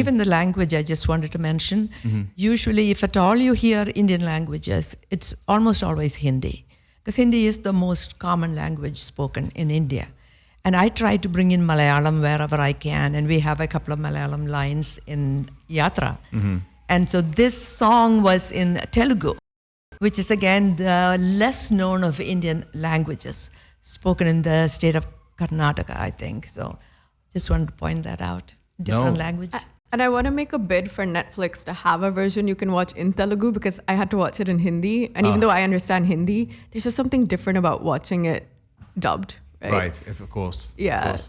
even the language I just wanted to mention. Usually, if at all you hear Indian languages, it's almost always Hindi. Because Hindi is the most common language spoken in India. And I try to bring in Malayalam wherever I can. And we have a couple of Malayalam lines in Yatra. And so this song was in Telugu, which is again the less known of Indian languages, spoken in the state of Karnataka, I think. So just wanted to point that out. Different language. And I want to make a bid for Netflix to have a version you can watch in Telugu, because I had to watch it in Hindi. And even though I understand Hindi, there's just something different about watching it dubbed. Right, of course. Yeah. Of course.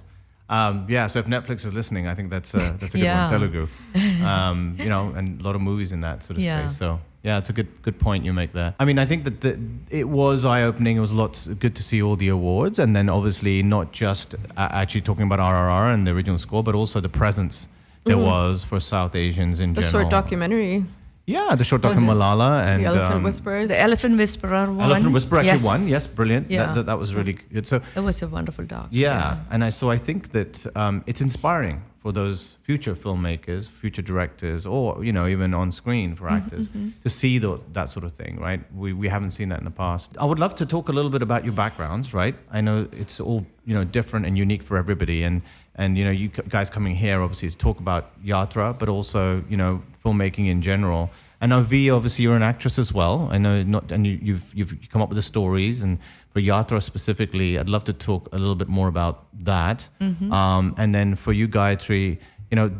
So if Netflix is listening, I think that's a good one, Telugu. And a lot of movies in that sort of space. So yeah, it's a good point you make there. I mean, I think that it was eye-opening. It was good to see all the awards, and then obviously not just actually talking about RRR and the original score, but also the presence there was for South Asians in general. The short documentary. Yeah, the short documentary Malala and the Elephant Whisperers. The Elephant Whisperer won. Elephant Whisperer actually won. Yes, brilliant. Yeah. That was really good. So it was a wonderful doc. Yeah, and I think that it's inspiring for those future filmmakers, future directors, or even on screen for actors to see that sort of thing. Right? We haven't seen that in the past. I would love to talk a little bit about your backgrounds. Right? I know it's all different and unique for everybody, and you guys coming here obviously to talk about Yatra, but also filmmaking in general. I know Vee, obviously you're an actress as well. I know you've come up with the stories, and for Yatra specifically, I'd love to talk a little bit more about that. And then for you, Gayatri,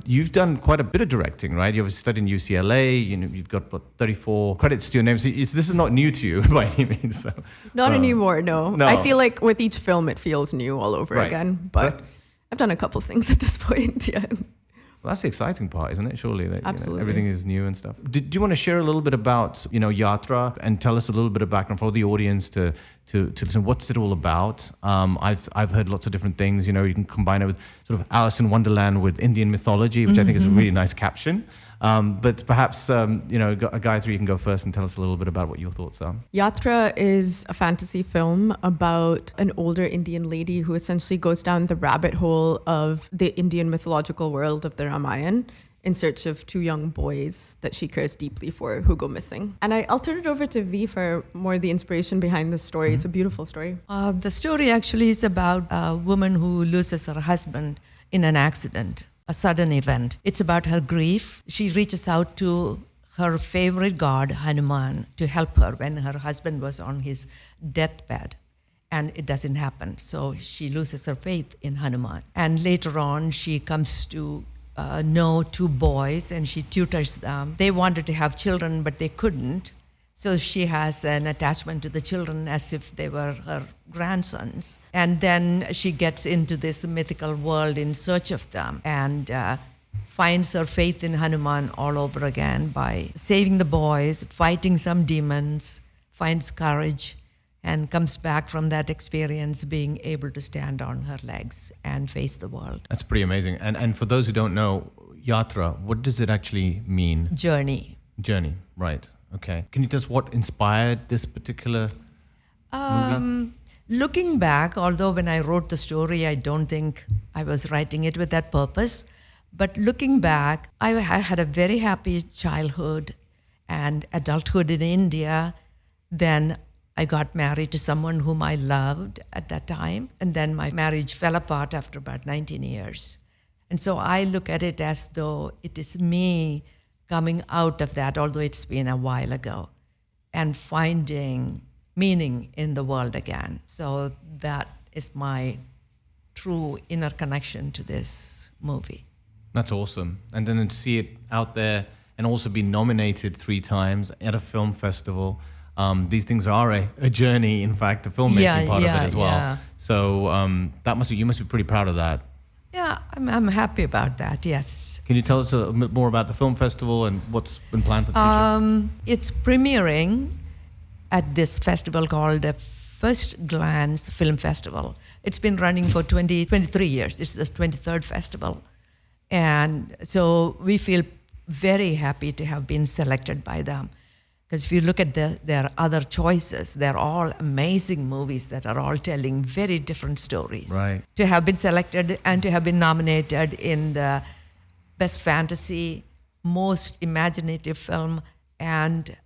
you've done quite a bit of directing, right? You've studied in UCLA. You've got 34 credits to your name. So this is not new to you by any means. So, not anymore. No. I feel like with each film, it feels new all over again. But I've done a couple things at this point. Yeah. Well, that's the exciting part, isn't it? Surely, that, absolutely, everything is new and stuff. Do you want to share a little bit about Yatra and tell us a little bit of background for the audience to listen? What's it all about? I've heard lots of different things. You can combine it with sort of Alice in Wonderland with Indian mythology, which I think is a really nice caption. But perhaps Gayatri, you can go first and tell us a little bit about what your thoughts are. Yatra is a fantasy film about an older Indian lady who essentially goes down the rabbit hole of the Indian mythological world of the Ramayana in search of two young boys that she cares deeply for who go missing. And I'll turn it over to Vee for more the inspiration behind the story. It's a beautiful story. The story actually is about a woman who loses her husband in an accident. A sudden event. It's about her grief. She reaches out to her favorite god, Hanuman, to help her when her husband was on his deathbed. And it doesn't happen. So she loses her faith in Hanuman. And later on, she comes to know two boys and she tutors them. They wanted to have children, but they couldn't. So she has an attachment to the children as if they were her grandsons. And then she gets into this mythical world in search of them and finds her faith in Hanuman all over again by saving the boys, fighting some demons, finds courage, and comes back from that experience being able to stand on her legs and face the world. That's pretty amazing. And for those who don't know, Yatra, what does it actually mean? Journey, right. Okay. Can you tell us what inspired this particular movie? Looking back, although when I wrote the story, I don't think I was writing it with that purpose. But looking back, I had a very happy childhood and adulthood in India. Then I got married to someone whom I loved at that time. And then my marriage fell apart after about 19 years. And so I look at it as though it is me coming out of that, although it's been a while ago, and finding meaning in the world again. So that is my true inner connection to this movie. That's awesome. And then to see it out there and also be nominated 3 times at a film festival. These things are a journey, in fact, the filmmaking part of it as well. Yeah. So you must be pretty proud of that. Yeah, I'm happy about that, yes. Can you tell us a bit more about the film festival and what's been planned for the future? It's premiering at this festival called the First Glance Film Festival. It's been running for 23 years. It's the 23rd festival. And so we feel very happy to have been selected by them. Because if you look at their other choices, they're all amazing movies that are all telling very different stories. Right. To have been selected and to have been nominated in the best fantasy, most imaginative film, and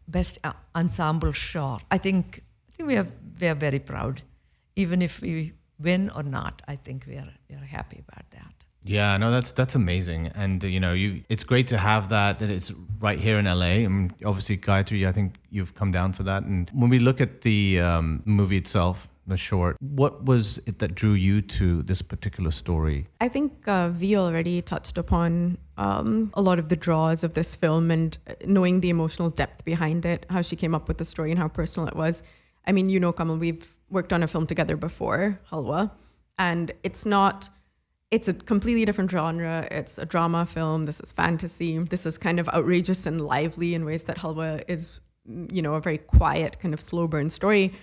best ensemble short. I think we are very proud. Even if we win or not, I think we are happy about that. Yeah, no, that's amazing, and it's great to have that it's right here in LA. Obviously, Gayatri, I think you've come down for that. And when we look at the movie itself, the short, what was it that drew you to this particular story? I think Vee already touched upon a lot of the draws of this film and knowing the emotional depth behind it, how she came up with the story and how personal it was. I mean, Kamal, we've worked on a film together before, Halwa, and it's a completely different genre. It's a drama film. This is fantasy. This is kind of outrageous and lively in ways that Halwa is, a very quiet, kind of slow burn story.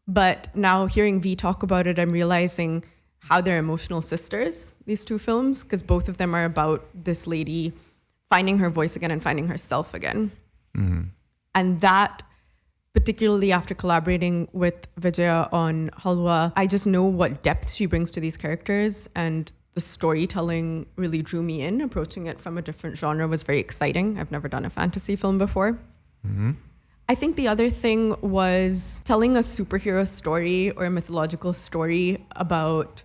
But now hearing Vee talk about it, I'm realizing how they're emotional sisters, these two films, because both of them are about this lady finding her voice again and finding herself again. Mm-hmm. And that, particularly after collaborating with Vijaya on Halwa, I just know what depth she brings to these characters, and the storytelling really drew me in. Approaching it from a different genre was very exciting. I've never done a fantasy film before. Mm-hmm. I think the other thing was telling a superhero story or a mythological story about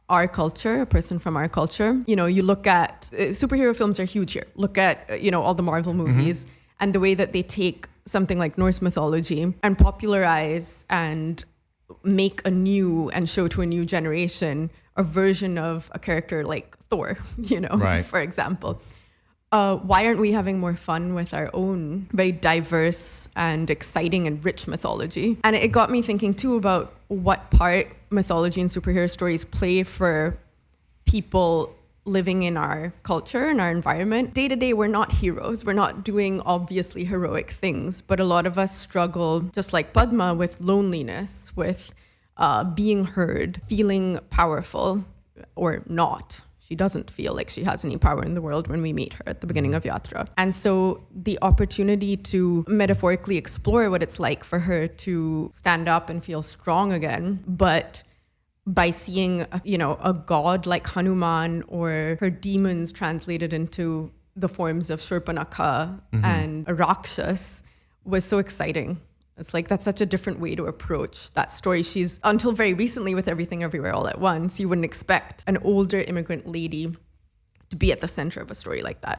our culture, a person from our culture. You look at superhero films are huge here. Look at, all the Marvel movies and the way that they take something like Norse mythology and popularize and make anew and show to a new generation a version of a character like Thor, right. For example. Why aren't we having more fun with our own very diverse and exciting and rich mythology? And it got me thinking too about what part mythology and superhero stories play for people living in our culture and our environment. Day to day, we're not heroes. We're not doing obviously heroic things, but a lot of us struggle, just like Padma, with loneliness, with being heard, feeling powerful or not. She doesn't feel like she has any power in the world when we meet her at the beginning of Yatra. And so the opportunity to metaphorically explore what it's like for her to stand up and feel strong again, but by seeing, a god like Hanuman or her demons translated into the forms of Shurpanakha and a Rakshas was so exciting. It's like, that's such a different way to approach that story. She's, until very recently with Everything Everywhere All at Once, you wouldn't expect an older immigrant lady to be at the center of a story like that.